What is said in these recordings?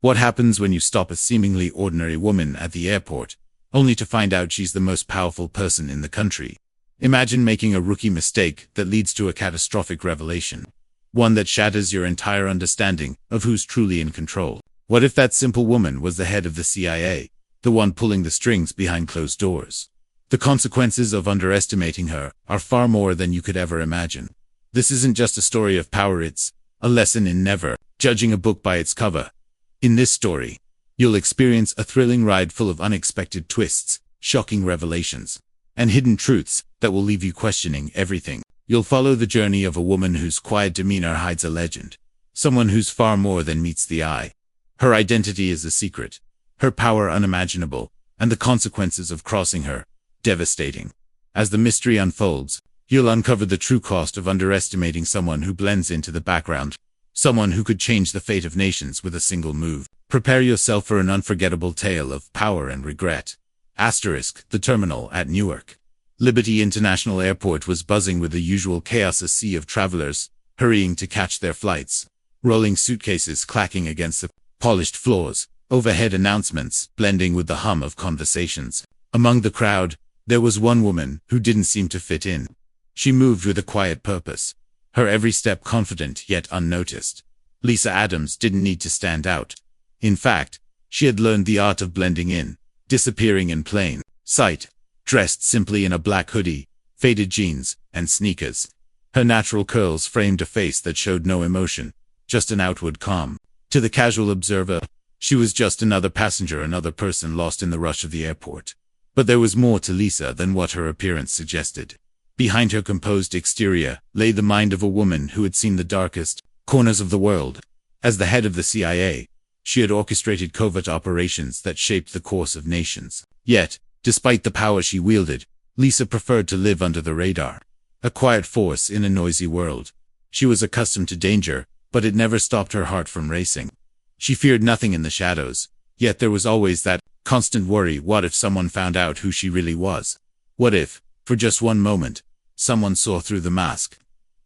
What happens when you stop a seemingly ordinary woman at the airport, only to find out she's the most powerful person in the country? Imagine making a rookie mistake that leads to a catastrophic revelation. One that shatters your entire understanding of who's truly in control. What if that simple woman was the head of the CIA, the one pulling the strings behind closed doors? The consequences of underestimating her are far more than you could ever imagine. This isn't just a story of power, it's a lesson in never judging a book by its cover. In this story, you'll experience a thrilling ride full of unexpected twists, shocking revelations, and hidden truths that will leave you questioning everything. You'll follow the journey of a woman whose quiet demeanor hides a legend, someone who's far more than meets the eye. Her identity is a secret, her power unimaginable, and the consequences of crossing her devastating. As the mystery unfolds, you'll uncover the true cost of underestimating someone who blends into the background, someone who could change the fate of nations with a single move. Prepare yourself for an unforgettable tale of power and regret. The terminal at Newark Liberty International Airport was buzzing with the usual chaos, a sea of travelers hurrying to catch their flights, rolling suitcases clacking against the polished floors, overhead announcements blending with the hum of conversations. Among the crowd, there was one woman who didn't seem to fit in. She moved with a quiet purpose, her every step confident yet unnoticed. Lisa Adams didn't need to stand out. In fact, she had learned the art of blending in, disappearing in plain sight, dressed simply in a black hoodie, faded jeans, and sneakers. Her natural curls framed a face that showed no emotion, just an outward calm. To the casual observer, she was just another passenger, another person lost in the rush of the airport. But there was more to Lisa than what her appearance suggested. Behind her composed exterior lay the mind of a woman who had seen the darkest corners of the world. As the head of the CIA, she had orchestrated covert operations that shaped the course of nations. Yet, despite the power she wielded, Lisa preferred to live under the radar, a quiet force in a noisy world. She was accustomed to danger, but it never stopped her heart from racing. She feared nothing in the shadows, yet there was always that constant worry: what if someone found out who she really was? What if, for just one moment, someone saw through the mask?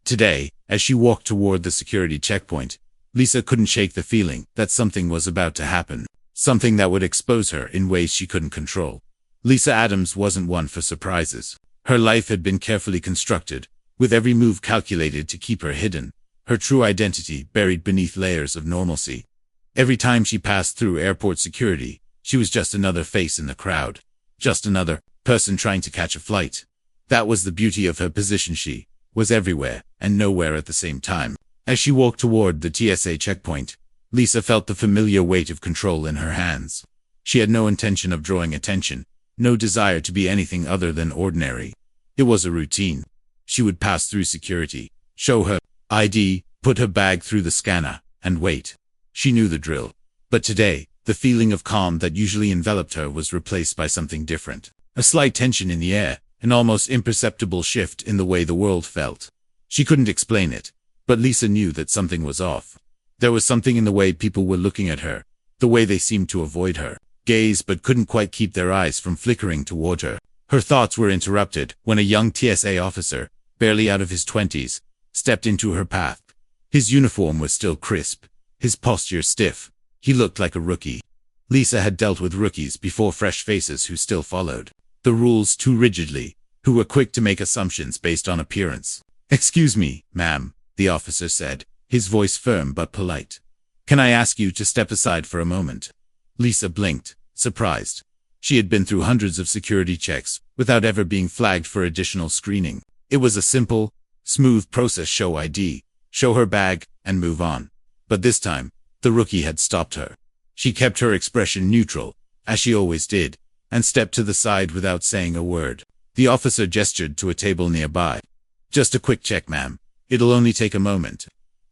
Today, as she walked toward the security checkpoint, Lisa couldn't shake the feeling that something was about to happen, something that would expose her in ways she couldn't control. Lisa Adams wasn't one for surprises. Her life had been carefully constructed, with every move calculated to keep her hidden, her true identity buried beneath layers of normalcy. Every time she passed through airport security, she was just another face in the crowd, just another person trying to catch a flight. That was the beauty of her position. She was everywhere and nowhere at the same time. As she walked toward the TSA checkpoint, Lisa felt the familiar weight of control in her hands. She had no intention of drawing attention, no desire to be anything other than ordinary. It was a routine. She would pass through security, show her ID, put her bag through the scanner, and wait. She knew the drill. But today, the feeling of calm that usually enveloped her was replaced by something different. A slight tension in the air, an almost imperceptible shift in the way the world felt. She couldn't explain it, but Lisa knew that something was off. There was something in the way people were looking at her, the way they seemed to avoid her gaze but couldn't quite keep their eyes from flickering toward her. Her thoughts were interrupted when a young TSA officer, barely out of his 20s, stepped into her path. His uniform was still crisp, his posture stiff. He looked like a rookie. Lisa had dealt with rookies before, fresh faces who still followed the rules too rigidly, who were quick to make assumptions based on appearance. "Excuse me, ma'am," the officer said, his voice firm but polite. "Can I ask you to step aside for a moment?" Lisa blinked, surprised. She had been through hundreds of security checks without ever being flagged for additional screening. It was a simple, smooth process: show ID, show her bag, and move on. But this time, the rookie had stopped her. She kept her expression neutral, as she always did, and stepped to the side without saying a word. The officer gestured to a table nearby. "Just a quick check, ma'am. It'll only take a moment."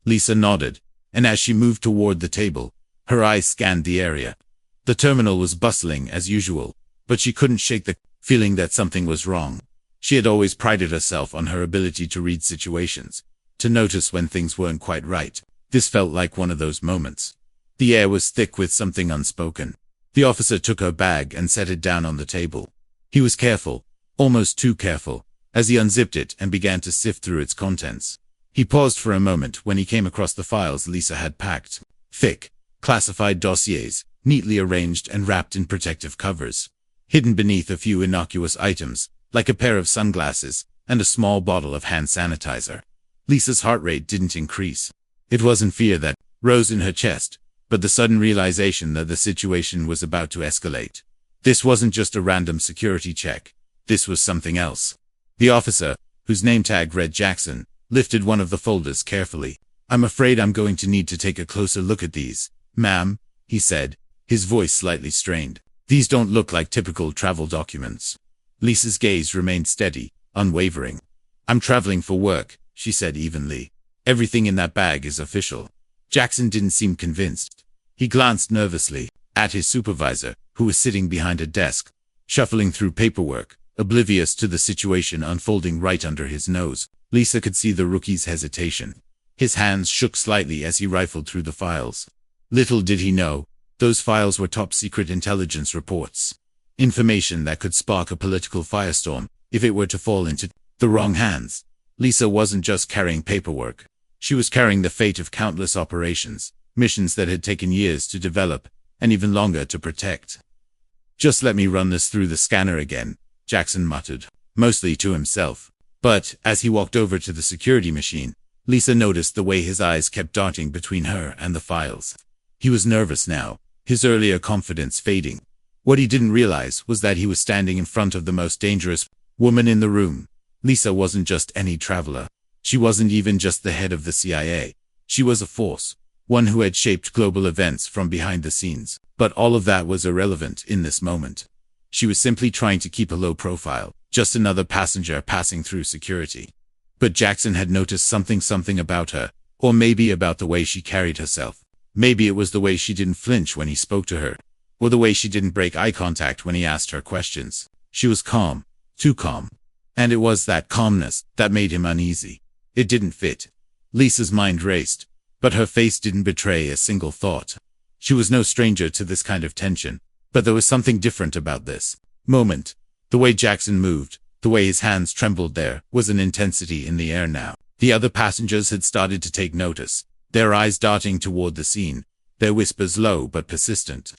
Lisa nodded, and as she moved toward the table, her eyes scanned the area. The terminal was bustling as usual, but she couldn't shake the feeling that something was wrong. She had always prided herself on her ability to read situations, to notice when things weren't quite right. This felt like one of those moments. The air was thick with something unspoken. The officer took her bag and set it down on the table. He was careful, almost too careful, as he unzipped it and began to sift through its contents. He paused for a moment when he came across the files Lisa had packed. Thick, classified dossiers, neatly arranged and wrapped in protective covers. Hidden beneath a few innocuous items, like a pair of sunglasses and a small bottle of hand sanitizer. Lisa's heart rate didn't increase. It wasn't fear that rose in her chest, but the sudden realization that the situation was about to escalate. This wasn't just a random security check. This was something else. The officer, whose name tag read Jackson, lifted one of the folders carefully. "I'm afraid I'm going to need to take a closer look at these, ma'am," he said, his voice slightly strained. "These don't look like typical travel documents." Lisa's gaze remained steady, unwavering. "I'm traveling for work," she said evenly. "Everything in that bag is official." Jackson didn't seem convinced. He glanced nervously at his supervisor, who was sitting behind a desk, shuffling through paperwork, oblivious to the situation unfolding right under his nose. Lisa could see the rookie's hesitation. His hands shook slightly as he rifled through the files. Little did he know, those files were top-secret intelligence reports. Information that could spark a political firestorm if it were to fall into the wrong hands. Lisa wasn't just carrying paperwork. She was carrying the fate of countless operations, missions that had taken years to develop, and even longer to protect. "Just let me run this through the scanner again," Jackson muttered, mostly to himself. But, as he walked over to the security machine, Lisa noticed the way his eyes kept darting between her and the files. He was nervous now, his earlier confidence fading. What he didn't realize was that he was standing in front of the most dangerous woman in the room. Lisa wasn't just any traveler. She wasn't even just the head of the CIA. She was a force, one who had shaped global events from behind the scenes. But all of that was irrelevant in this moment. She was simply trying to keep a low profile, just another passenger passing through security. But Jackson had noticed something about her, or maybe about the way she carried herself. Maybe it was the way she didn't flinch when he spoke to her, or the way she didn't break eye contact when he asked her questions. She was calm, too calm. And it was that calmness that made him uneasy. It didn't fit. Lisa's mind raced, but her face didn't betray a single thought. She was no stranger to this kind of tension, but there was something different about this moment. The way Jackson moved, the way his hands trembled, there was an intensity in the air now. The other passengers had started to take notice, their eyes darting toward the scene, their whispers low but persistent.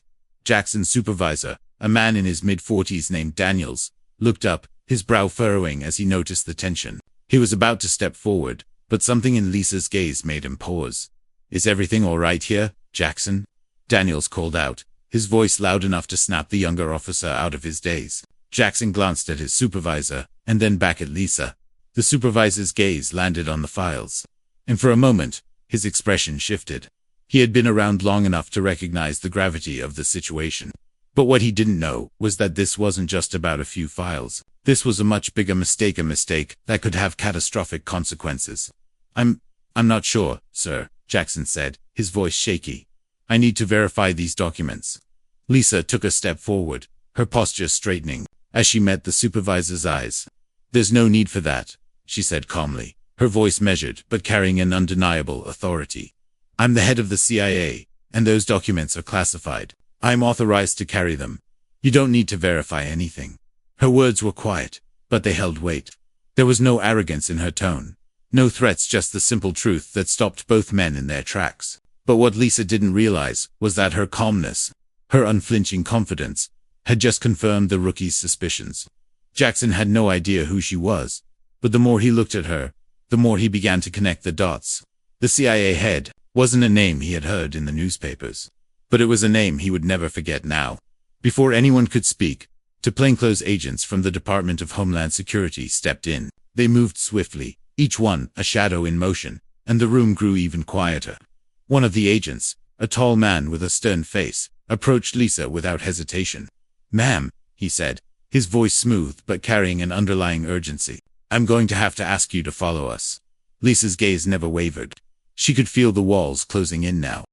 Jackson's supervisor, a man in his mid-40s named Daniels, looked up, his brow furrowing as he noticed the tension. He was about to step forward, but something in Lisa's gaze made him pause. "Is everything all right here, Jackson?" Daniels called out, his voice loud enough to snap the younger officer out of his daze. Jackson glanced at his supervisor, and then back at Lisa. The supervisor's gaze landed on the files. And for a moment, his expression shifted. He had been around long enough to recognize the gravity of the situation. But what he didn't know was that this wasn't just about a few files. This was a much bigger mistake, a mistake that could have catastrophic consequences. I'm not sure, sir," Jackson said, his voice shaky. "I need to verify these documents." Lisa took a step forward, her posture straightening, as she met the supervisor's eyes. "There's no need for that," she said calmly, her voice measured but carrying an undeniable authority. "I'm the head of the CIA, and those documents are classified. I'm authorized to carry them. You don't need to verify anything." Her words were quiet, but they held weight. There was no arrogance in her tone. No threats, just the simple truth that stopped both men in their tracks. But what Lisa didn't realize was that her calmness, her unflinching confidence, had just confirmed the rookie's suspicions. Jackson had no idea who she was, but the more he looked at her, the more he began to connect the dots. The CIA head wasn't a name he had heard in the newspapers, but it was a name he would never forget now. Before anyone could speak, two plainclothes agents from the Department of Homeland Security stepped in. They moved swiftly, each one a shadow in motion, and the room grew even quieter. One of the agents, a tall man with a stern face, approached Lisa without hesitation. "Ma'am," he said, his voice smooth but carrying an underlying urgency, "I'm going to have to ask you to follow us." Lisa's gaze never wavered. She could feel the walls closing in now.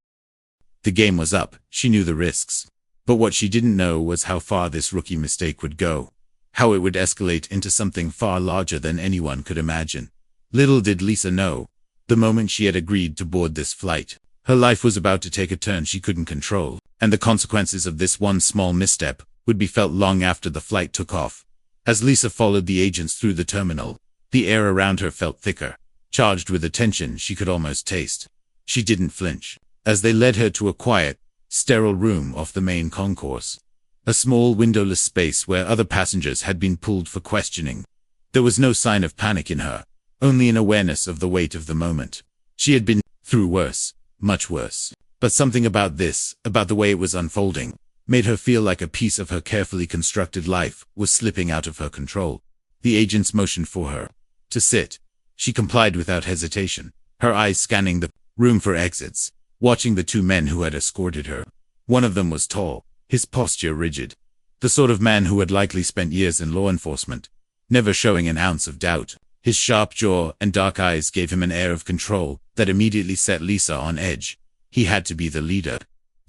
The game was up, she knew the risks. But what she didn't know was how far this rookie mistake would go. How it would escalate into something far larger than anyone could imagine. Little did Lisa know, the moment she had agreed to board this flight, her life was about to take a turn she couldn't control, and the consequences of this one small misstep would be felt long after the flight took off. As Lisa followed the agents through the terminal, the air around her felt thicker, charged with a tension she could almost taste. She didn't flinch. as they led her to a quiet, sterile room off the main concourse. A small windowless space where other passengers had been pulled for questioning. There was no sign of panic in her, only an awareness of the weight of the moment. She had been through worse, much worse. But something about this, about the way it was unfolding, made her feel like a piece of her carefully constructed life was slipping out of her control. The agents motioned for her to sit. She complied without hesitation, her eyes scanning the room for exits, watching the two men who had escorted her. One of them was tall, his posture rigid, the sort of man who had likely spent years in law enforcement, never showing an ounce of doubt. His sharp jaw and dark eyes gave him an air of control that immediately set Lisa on edge. He had to be the leader.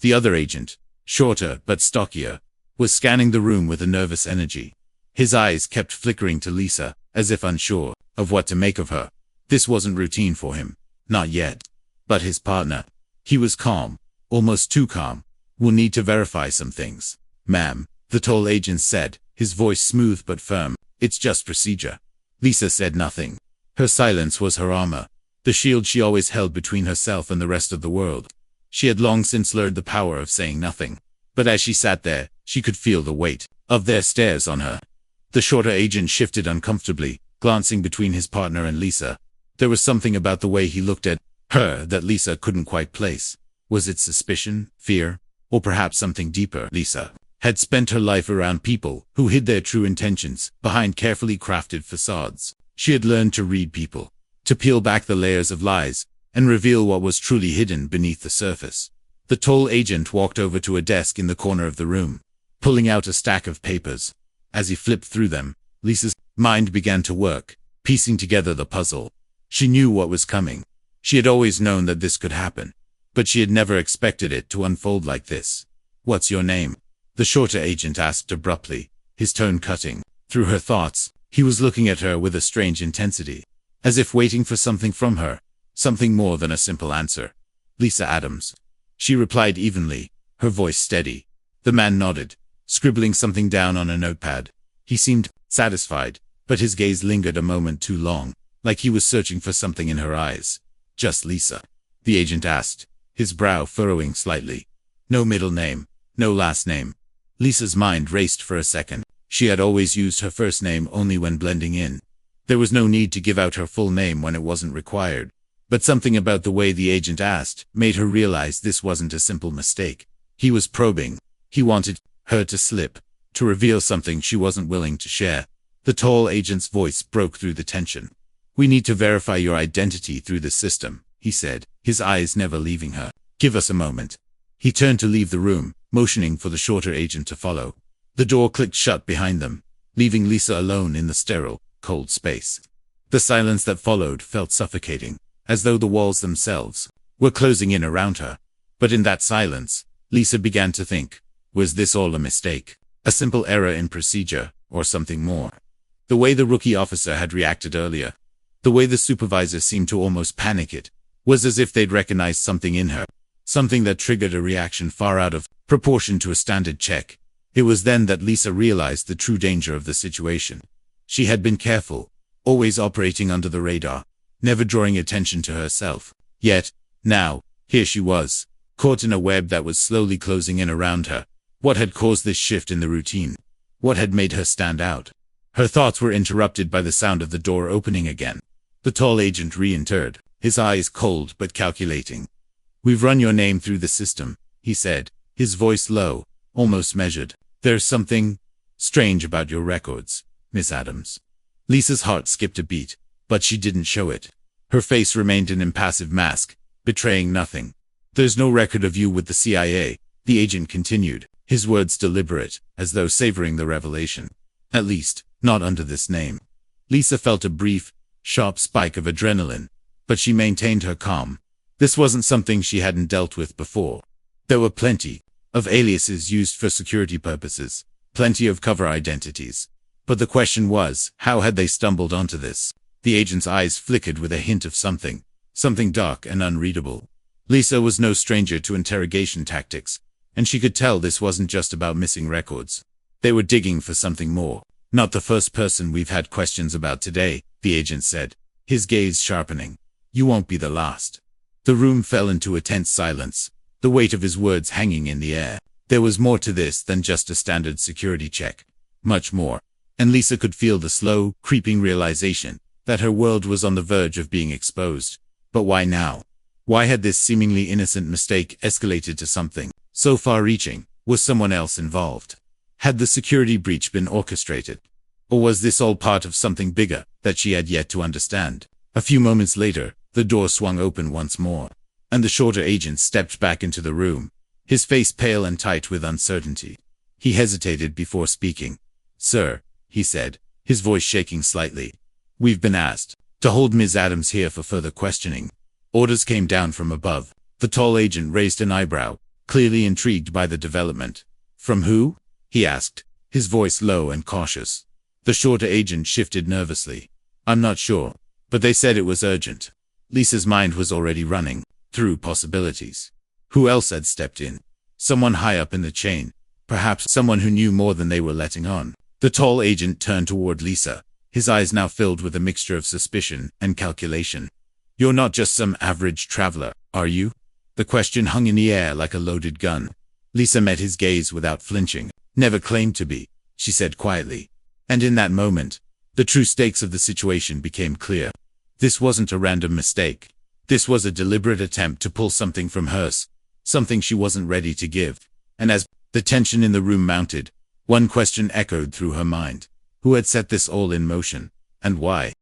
The other agent, shorter but stockier, was scanning the room with a nervous energy. His eyes kept flickering to Lisa, as if unsure of what to make of her. This wasn't routine for him, not yet. But his partner, he was calm, almost too calm. "We'll need to verify some things, ma'am," the tall agent said, his voice smooth but firm. "It's just procedure." Lisa said nothing. Her silence was her armor, the shield she always held between herself and the rest of the world. She had long since learned the power of saying nothing. But as she sat there, she could feel the weight of their stares on her. The shorter agent shifted uncomfortably, glancing between his partner and Lisa. There was something about the way he looked at her that Lisa couldn't quite place. Was it suspicion, fear, or perhaps something deeper? Lisa had spent her life around people who hid their true intentions behind carefully crafted facades. She had learned to read people, to peel back the layers of lies, and reveal what was truly hidden beneath the surface. The tall agent walked over to a desk in the corner of the room, pulling out a stack of papers. As he flipped through them, Lisa's mind began to work, piecing together the puzzle. She knew what was coming. She had always known that this could happen, but she had never expected it to unfold like this. "What's your name?" the shorter agent asked abruptly, his tone cutting through her thoughts. He was looking at her with a strange intensity, as if waiting for something from her, something more than a simple answer. "Lisa Adams," she replied evenly, her voice steady. The man nodded, scribbling something down on a notepad. He seemed satisfied, but his gaze lingered a moment too long, like he was searching for something in her eyes. "Just Lisa?" the agent asked, his brow furrowing slightly. "No middle name, no last name?" Lisa's mind raced for a second. She had always used her first name only when blending in. There was no need to give out her full name when it wasn't required. But something about the way the agent asked made her realize this wasn't a simple mistake. He was probing. He wanted her to slip, to reveal something she wasn't willing to share. The tall agent's voice broke through the tension. "We need to verify your identity through the system," he said, his eyes never leaving her. "Give us a moment." He turned to leave the room, motioning for the shorter agent to follow. The door clicked shut behind them, leaving Lisa alone in the sterile, cold space. The silence that followed felt suffocating, as though the walls themselves were closing in around her. But in that silence, Lisa began to think, was this all a mistake? A simple error in procedure, or something more? The way the rookie officer had reacted earlier, the way the supervisor seemed to almost panic, it was as if they'd recognized something in her, something that triggered a reaction far out of proportion to a standard check. It was then that Lisa realized the true danger of the situation. She had been careful, always operating under the radar, never drawing attention to herself. Yet, now, here she was, caught in a web that was slowly closing in around her. What had caused this shift in the routine? What had made her stand out? Her thoughts were interrupted by the sound of the door opening again. The tall agent re-entered, his eyes cold but calculating. "We've run your name through the system," he said, his voice low, almost measured. "There's something strange about your records, Miss Adams." Lisa's heart skipped a beat, but she didn't show it. Her face remained an impassive mask, betraying nothing. "There's no record of you with the CIA," the agent continued, his words deliberate, as though savoring the revelation. "At least, not under this name." Lisa felt a brief, sharp spike of adrenaline, but she maintained her calm. This wasn't something she hadn't dealt with before. There were plenty of aliases used for security purposes, plenty of cover identities. But the question was, how had they stumbled onto this? The agent's eyes flickered with a hint of something dark and unreadable. Lisa was no stranger to interrogation tactics, and she could tell this wasn't just about missing records. They were digging for something more. "Not the first person we've had questions about today," the agent said, his gaze sharpening. "You won't be the last." The room fell into a tense silence, the weight of his words hanging in the air. There was more to this than just a standard security check. Much more. And Lisa could feel the slow, creeping realization that her world was on the verge of being exposed. But why now? Why had this seemingly innocent mistake escalated to something so far-reaching? Was someone else involved? Had the security breach been orchestrated? Or was this all part of something bigger that she had yet to understand? A few moments later, the door swung open once more, and the shorter agent stepped back into the room, his face pale and tight with uncertainty. He hesitated before speaking. "Sir," he said, his voice shaking slightly, "we've been asked to hold Ms. Adams here for further questioning." Orders came down from above. The tall agent raised an eyebrow, clearly intrigued by the development. "From who?" he asked, his voice low and cautious. The shorter agent shifted nervously. "I'm not sure, but they said it was urgent." Lisa's mind was already running through possibilities. Who else had stepped in? Someone high up in the chain. Perhaps someone who knew more than they were letting on. The tall agent turned toward Lisa, his eyes now filled with a mixture of suspicion and calculation. "You're not just some average traveler, are you?" The question hung in the air like a loaded gun. Lisa met his gaze without flinching. "Never claimed to be," she said quietly. And in that moment, the true stakes of the situation became clear. This wasn't a random mistake. This was a deliberate attempt to pull something from hers, something she wasn't ready to give. And as the tension in the room mounted, one question echoed through her mind. Who had set this all in motion, and why?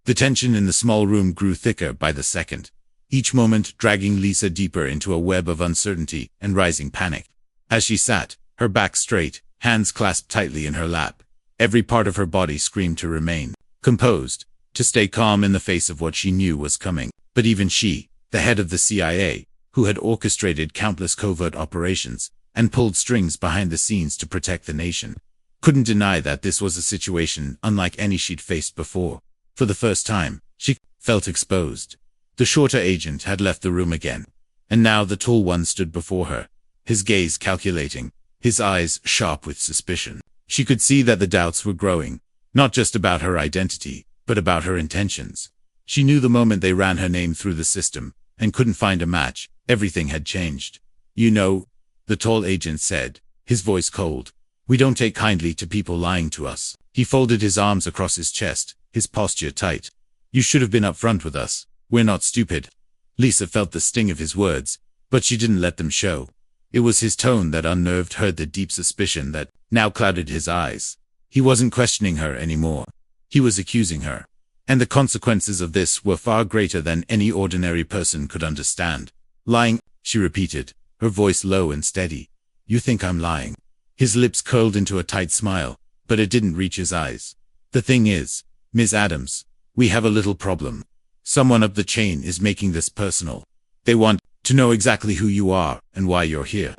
The tension in the small room grew thicker by the second, each moment dragging Lisa deeper into a web of uncertainty and rising panic. As she sat, her back straight, hands clasped tightly in her lap, every part of her body screamed to remain composed, to stay calm in the face of what she knew was coming. But even she, the head of the CIA, who had orchestrated countless covert operations and pulled strings behind the scenes to protect the nation, couldn't deny that this was a situation unlike any she'd faced before. For the first time, she felt exposed. The shorter agent had left the room again, and now the tall one stood before her, his gaze calculating, his eyes sharp with suspicion. She could see that the doubts were growing, not just about her identity, but about her intentions. She knew the moment they ran her name through the system and couldn't find a match, everything had changed. "You know," the tall agent said, his voice cold, "we don't take kindly to people lying to us." He folded his arms across his chest, his posture tight. "You should have been upfront with us. We're not stupid." Lisa felt the sting of his words, but she didn't let them show. It was his tone that unnerved her, the deep suspicion that now clouded his eyes. He wasn't questioning her anymore. He was accusing her. And the consequences of this were far greater than any ordinary person could understand. "Lying," she repeated, her voice low and steady. "You think I'm lying?" His lips curled into a tight smile, but it didn't reach his eyes. "The thing is, Ms. Adams, we have a little problem. Someone up the chain is making this personal. They want to know exactly who you are and why you're here."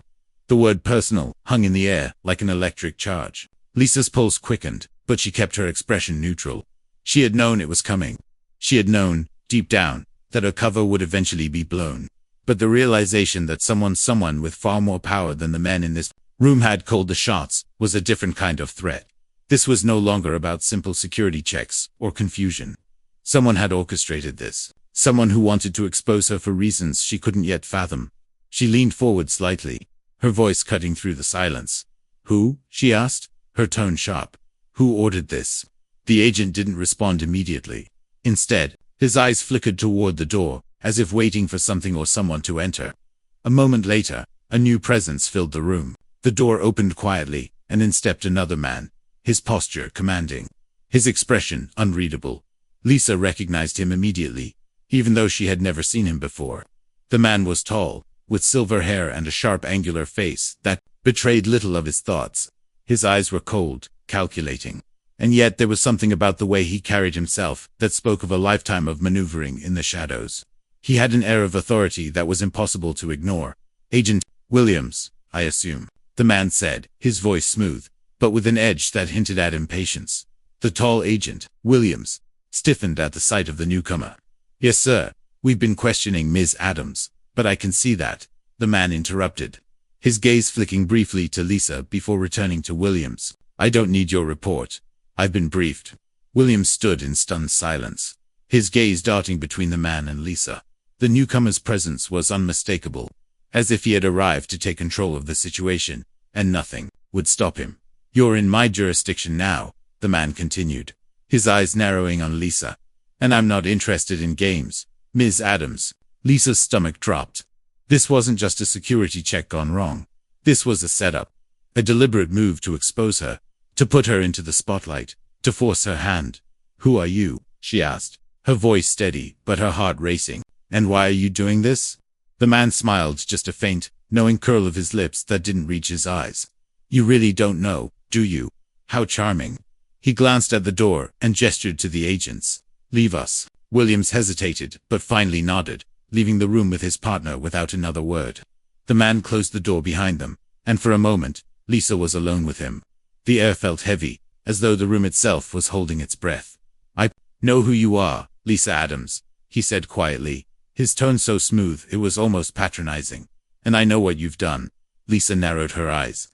The word personal hung in the air like an electric charge. Lisa's pulse quickened, but she kept her expression neutral. She had known it was coming. She had known, deep down, that her cover would eventually be blown. But the realization that someone with far more power than the men in this room had called the shots was a different kind of threat. This was no longer about simple security checks or confusion. Someone had orchestrated this. Someone who wanted to expose her for reasons she couldn't yet fathom. She leaned forward slightly, her voice cutting through the silence. "Who?" she asked, her tone sharp. "Who ordered this?" The agent didn't respond immediately. Instead, his eyes flickered toward the door, as if waiting for something or someone to enter. A moment later, a new presence filled the room. The door opened quietly, and in stepped another man, his posture commanding, his expression unreadable. Lisa recognized him immediately, even though she had never seen him before. The man was tall, with silver hair and a sharp angular face that betrayed little of his thoughts. His eyes were cold, calculating. And yet there was something about the way he carried himself that spoke of a lifetime of maneuvering in the shadows. He had an air of authority that was impossible to ignore. "Agent Williams, I assume," the man said, his voice smooth, but with an edge that hinted at impatience. The tall agent, Williams, stiffened at the sight of the newcomer. "Yes, sir. We've been questioning Ms. Adams, but I can see that," the man interrupted, his gaze flicking briefly to Lisa before returning to Williams. "I don't need your report. I've been briefed." Williams stood in stunned silence, his gaze darting between the man and Lisa. The newcomer's presence was unmistakable, as if he had arrived to take control of the situation, and nothing would stop him. "You're in my jurisdiction now," the man continued, his eyes narrowing on Lisa. "And I'm not interested in games, Ms. Adams." Lisa's stomach dropped. This wasn't just a security check gone wrong. This was a setup, a deliberate move to expose her, to put her into the spotlight, to force her hand. "Who are you?" she asked, her voice steady, but her heart racing. "And why are you doing this?" The man smiled, just a faint, knowing curl of his lips that didn't reach his eyes. "You really don't know, do you? How charming." He glanced at the door and gestured to the agents. "Leave us." Williams hesitated, but finally nodded, leaving the room with his partner without another word. The man closed the door behind them, and for a moment, Lisa was alone with him. The air felt heavy, as though the room itself was holding its breath. "I know who you are, Lisa Adams," he said quietly, his tone so smooth it was almost patronizing. "And I know what you've done." Lisa narrowed her eyes.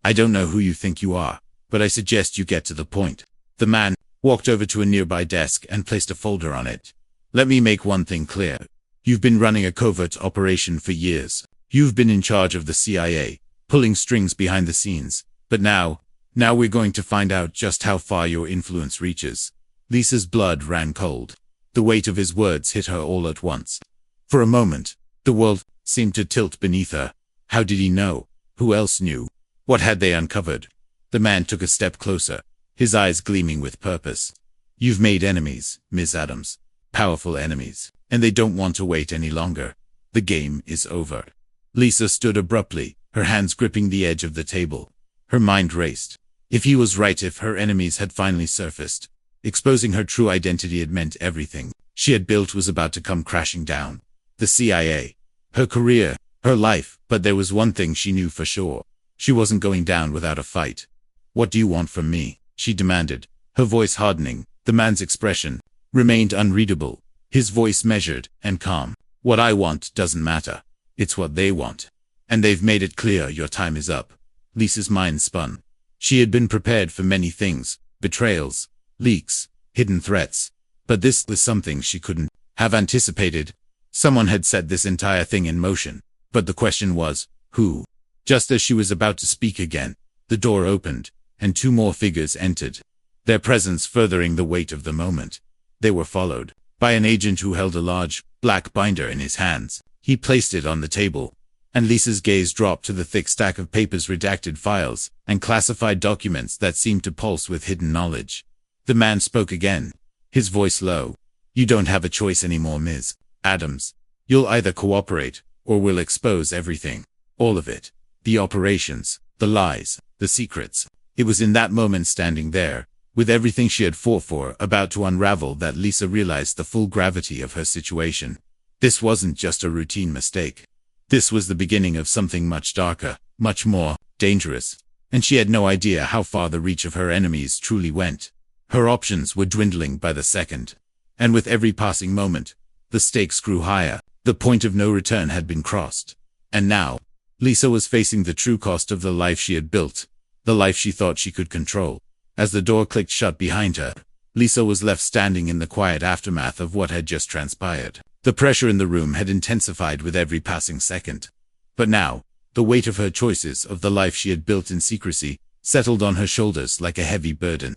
"I don't know who you think you are, but I suggest you get to the point." The man walked over to a nearby desk and placed a folder on it. "Let me make one thing clear. You've been running a covert operation for years. You've been in charge of the CIA, pulling strings behind the scenes. But now we're going to find out just how far your influence reaches." Lisa's blood ran cold. The weight of his words hit her all at once. For a moment, the world seemed to tilt beneath her. How did he know? Who else knew? What had they uncovered? The man took a step closer, his eyes gleaming with purpose. "You've made enemies, Ms. Adams. Powerful enemies. And they don't want to wait any longer. The game is over." Lisa stood abruptly, her hands gripping the edge of the table. Her mind raced. If he was right, if her enemies had finally surfaced, exposing her true identity had meant everything she had built was about to come crashing down. The CIA, her career, her life, but there was one thing she knew for sure. She wasn't going down without a fight. "What do you want from me?" she demanded, her voice hardening. The man's expression remained unreadable, his voice measured and calm. "What I want doesn't matter. It's what they want. And they've made it clear your time is up." Lisa's mind spun. She had been prepared for many things, betrayals, leaks, hidden threats. But this was something she couldn't have anticipated. Someone had set this entire thing in motion. But the question was, who? Just as she was about to speak again, the door opened, and two more figures entered, their presence furthering the weight of the moment. They were followed by an agent who held a large, black binder in his hands. He placed it on the table, and Lisa's gaze dropped to the thick stack of papers, redacted files, and classified documents that seemed to pulse with hidden knowledge. The man spoke again, his voice low. "You don't have a choice anymore, Ms. Adams. You'll either cooperate, or we'll expose everything. All of it. The operations, the lies, the secrets." It was in that moment, standing there, with everything she had fought for about to unravel, that Lisa realized the full gravity of her situation. This wasn't just a routine mistake. This was the beginning of something much darker, much more dangerous. And she had no idea how far the reach of her enemies truly went. Her options were dwindling by the second. And with every passing moment, the stakes grew higher. The point of no return had been crossed. And now, Lisa was facing the true cost of the life she had built, the life she thought she could control. As the door clicked shut behind her, Lisa was left standing in the quiet aftermath of what had just transpired. The pressure in the room had intensified with every passing second. But now, the weight of her choices, of the life she had built in secrecy, settled on her shoulders like a heavy burden.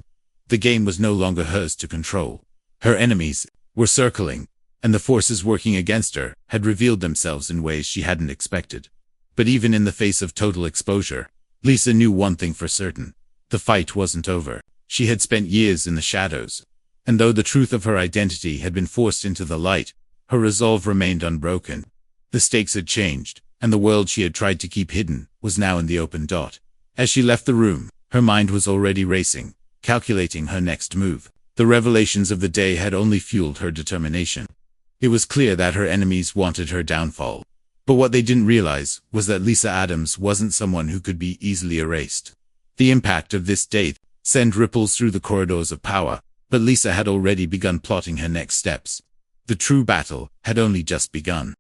The game was no longer hers to control. Her enemies were circling, and the forces working against her had revealed themselves in ways she hadn't expected. But even in the face of total exposure, Lisa knew one thing for certain. The fight wasn't over. She had spent years in the shadows. And though the truth of her identity had been forced into the light, her resolve remained unbroken. The stakes had changed, and the world she had tried to keep hidden was now in the open dot. As she left the room, her mind was already racing, calculating her next move. The revelations of the day had only fueled her determination. It was clear that her enemies wanted her downfall. But what they didn't realize was that Lisa Adams wasn't someone who could be easily erased. The impact of this day sent ripples through the corridors of power, but Lisa had already begun plotting her next steps. The true battle had only just begun.